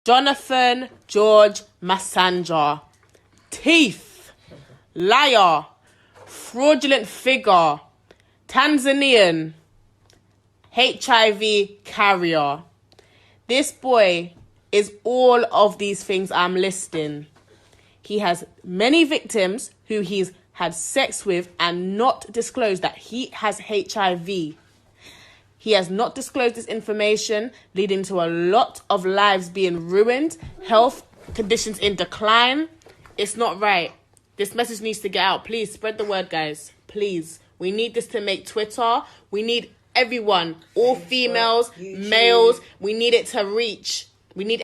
Johnathan George Massanja. Teeth. Liar. Fraudulent figure. Tanzanian. HIV carrier. This boy is all of these things I'm listing. He has many victims who he's had sex with and not disclosed that he has HIV. He has not disclosed this information, leading to a lot of lives being ruined, health conditions in decline. It's not right. This message needs to get out. Please spread the word, guys. Please. We need this to make Twitter. We need everyone, all females, males. We need it to reach. We need